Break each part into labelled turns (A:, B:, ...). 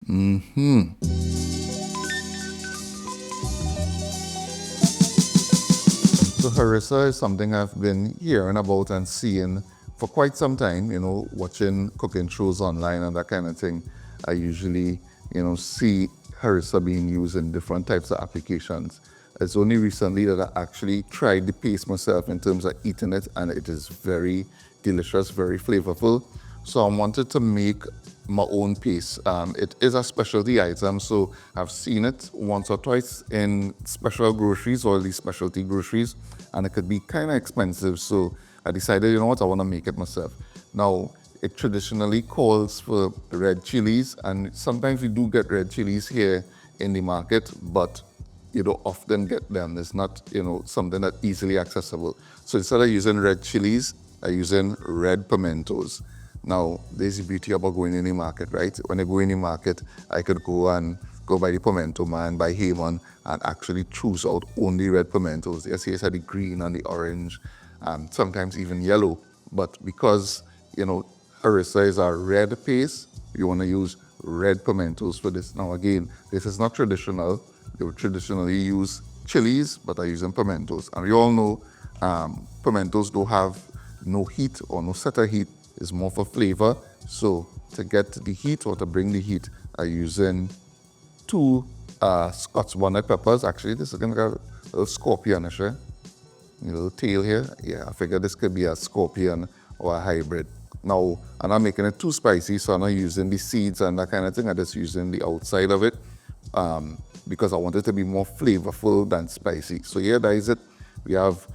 A: So harissa is something I've been hearing about and seeing for quite some time, watching cooking shows online and that kind of thing. I usually, see harissa being used in different types of applications. It's only recently that I actually tried the paste myself in terms of eating it, and it is very delicious, very flavorful. So I wanted to make my own paste. It is a specialty item, so I've seen it once or twice in special groceries or these specialty groceries, and it could be kind of expensive. So I decided, you know what, I want to make it myself. Now, it traditionally calls for red chilies, and sometimes we do get red chilies here in the market, but you don't often get them. It's not, something that easily accessible. So instead of using red chilies, I'm using red pimentos. Now, there's the beauty about going in the market, right? When I go in the market, I could go by the pimento man, by Heyman, and actually choose out only red pimentos. Yes, yes, the green and the orange, sometimes even yellow. But because, harissa is a red paste, you want to use red pimentos for this. Now, again, this is not traditional. They would traditionally use chilies, but I'm using pimentos. And we all know pimentos don't have no heat or no set of heat. It's more for flavor. So to get the heat or to bring the heat, I'm using two Scotch bonnet peppers. Actually, this is going to have a little scorpionish, a little tail here. Yeah, I figured this could be a scorpion or a hybrid. Now, I'm not making it too spicy, so I'm not using the seeds and that kind of thing. I'm just using the outside of it because I want it to be more flavorful than spicy. So here, that is it. We have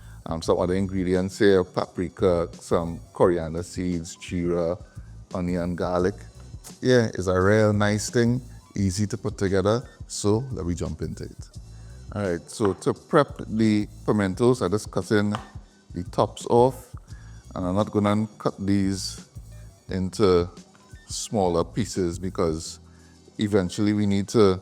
A: some other ingredients here: paprika, some coriander seeds, jeera, onion, garlic. Yeah, it's a real nice thing, easy to put together. So let me jump into it. All right, so to prep the pimentos, I just cutting the tops off, and I'm not gonna cut these into smaller pieces because eventually we need to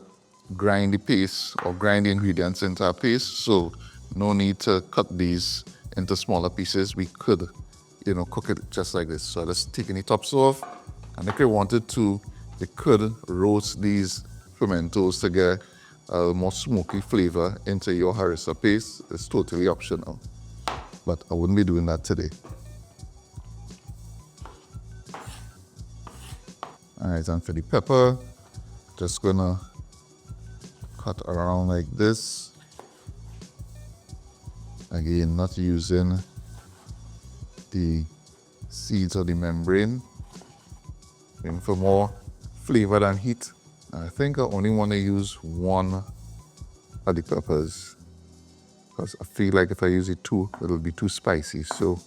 A: grind the paste or grind the ingredients into a paste. So no need to cut these into smaller pieces. We could, cook it just like this. So just taking the tops off, and if you wanted to, you could roast these pimentos to get a more smoky flavor into your harissa paste. It's totally optional, but I wouldn't be doing that today. All right, and for the pepper, just gonna cut around like this. Again, not using the seeds or the membrane. Looking for more flavor than heat. I think I only want to use one of the peppers because I feel like if I use it two, it'll be too spicy. So,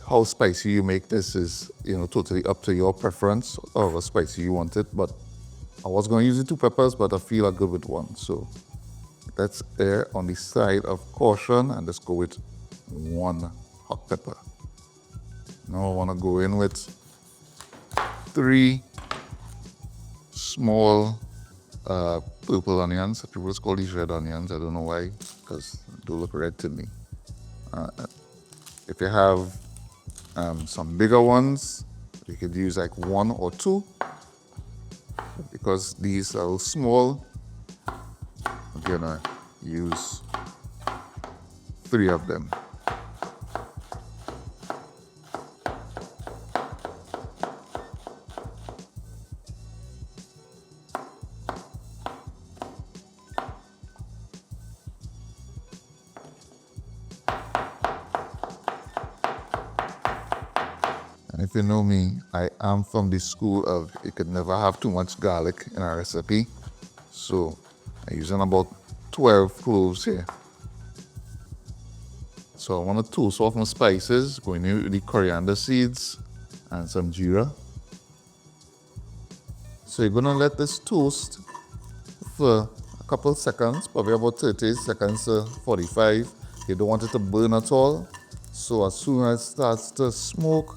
A: how spicy you make this is, totally up to your preference of how spicy you want it. But I was going to use the two peppers, but I feel I'm good with one. So let's err on the side of caution and let's go with one hot pepper. Now I want to go in with 3 small purple onions. People call these red onions. I don't know why, because they look red to me. If you have some bigger ones, you could use like 1 or 2. Because these are small, I'm gonna use 3 of them. And if you know me, I am from the school of you could never have too much garlic in a recipe. So I'm using about 12 cloves here. So I want to toast off my spices, going in with the coriander seeds and some jeera. So you're gonna let this toast for a couple of seconds, probably about 30 seconds to 45. You don't want it to burn at all. So as soon as it starts to smoke,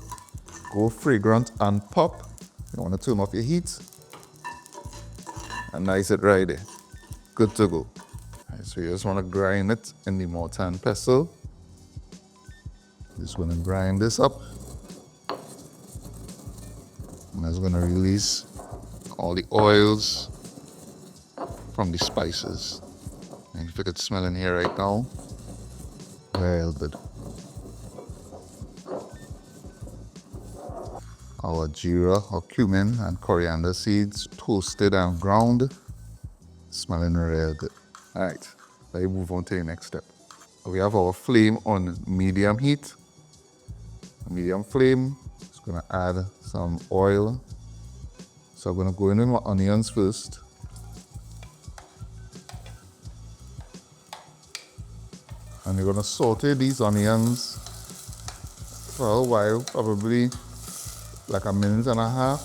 A: go fragrant and pop, you want to turn off your heat and nice it right there. Good to go. Right, so you just want to grind it in the mortar and pestle. Just want to grind this up. And that's going to release all the oils from the spices. And if you could smell in here right now, very good. Our jeera or cumin and coriander seeds toasted and ground, smelling real good. All right, let's move on to the next step. We have our flame on medium heat. Medium flame. Just gonna add some oil. So I'm gonna go in with my onions first. And you're gonna saute these onions for a while, probably like a minute and a half,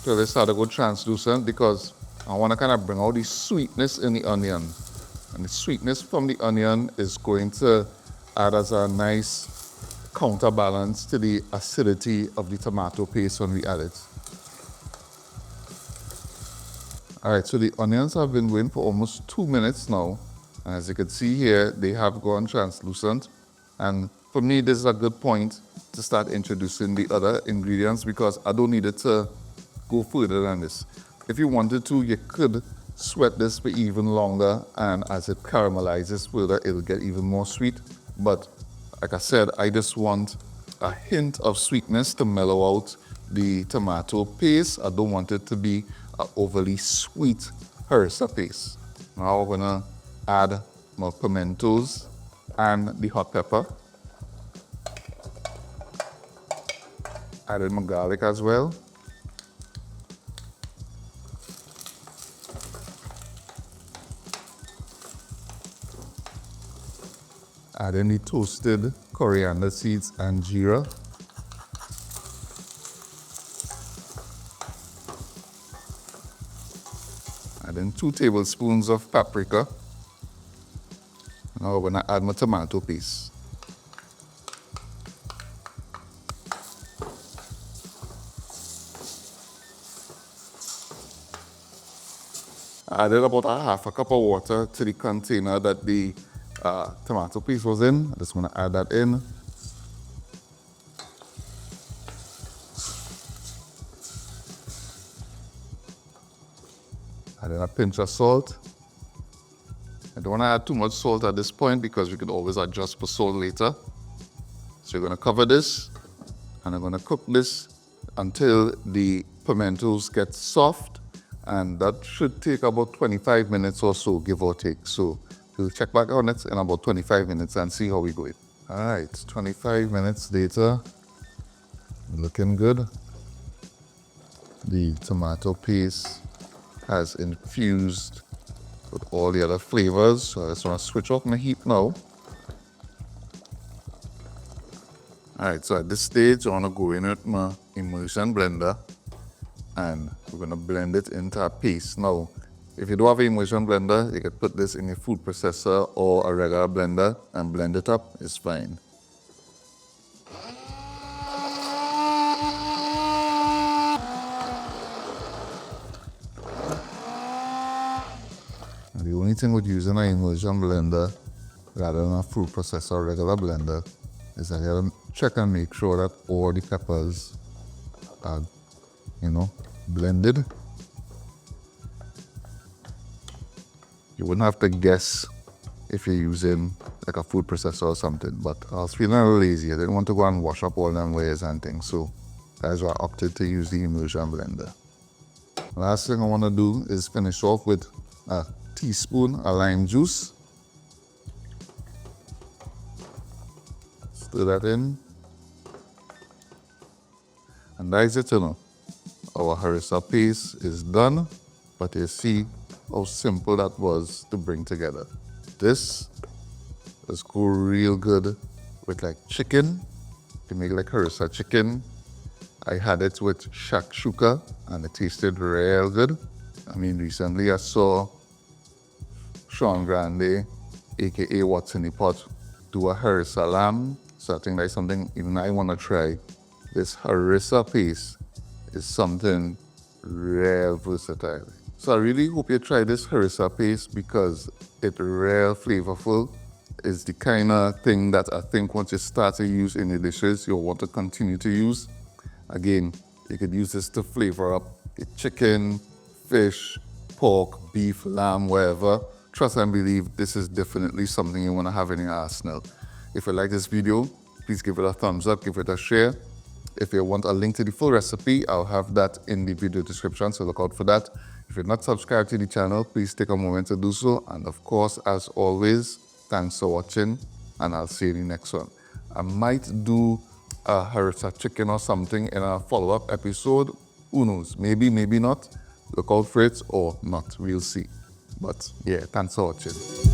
A: till they start to go translucent, because I wanna kind of bring out the sweetness in the onion. And the sweetness from the onion is going to add as a nice counterbalance to the acidity of the tomato paste when we add it. All right, so the onions have been going for almost 2 minutes now. And as you can see here, they have gone translucent. And for me, this is a good point to start introducing the other ingredients, because I don't need it to go further than this. If you wanted to, you could sweat this for even longer, and as it caramelizes further, it'll get even more sweet. But like I said, I just want a hint of sweetness to mellow out the tomato paste. I don't want it to be an overly sweet harissa paste. Now we're gonna add more pimentos and the hot pepper. Added my garlic as well. Add in the toasted coriander seeds and jeera. Add in 2 tablespoons of paprika. Now we're gonna add my tomato paste. I added about a half a cup of water to the container that the tomato paste was in. I just want to add that in. Add in a pinch of salt. I don't want to add too much salt at this point, because we could always adjust for salt later. So you're going to cover this, and I'm going to cook this until the pimentos get soft, and that should take about 25 minutes or so, give or take. So we'll check back on it in about 25 minutes and see how we go. All right, 25 minutes later, looking good. The tomato paste has infused with all the other flavors. So I just want to switch off my heat now. All right, so at this stage, I want to go in with my immersion blender, and we're going to blend it into a paste. Now, if you don't have an immersion blender, you can put this in your food processor or a regular blender and blend it up. It's fine. And the only thing with using an immersion blender rather than a food processor or regular blender is that you have to check and make sure that all the peppers are, blended. You wouldn't have to guess if you're using like a food processor or something, but I was feeling a little lazy. I didn't want to go and wash up all them layers and things, so that's why I opted to use the immersion blender. Last thing I want to do is finish off with a teaspoon of lime juice. Stir that in. And that's it, Our harissa paste is done, but you see how simple that was to bring together. This let's go real good with like chicken. To make like harissa chicken. I had it with shakshuka and it tasted real good. I mean, recently I saw Sean Grande, aka What's in the Pot, do a harissa lamb. So I think that's something even I want to try. This harissa paste is something real versatile. So I really hope you try this harissa paste, because it's real flavorful. It's the kind of thing that I think once you start to use in your dishes, you'll want to continue to use. Again, You could use this to flavor up the chicken, fish, pork, beef, lamb, wherever. Trust and believe this is definitely something you want to have in your arsenal. If you like this video, please give it a thumbs up, give it a share. If you want a link to the full recipe, I'll have that in the video description, so look out for that. If you're not subscribed to the channel, please take a moment to do so. And of course, as always, thanks for watching, and I'll see you in the next one. I might do a harissa chicken or something in a follow-up episode. Who knows? Maybe, maybe not. Look out for it or not. We'll see. But yeah, thanks for watching.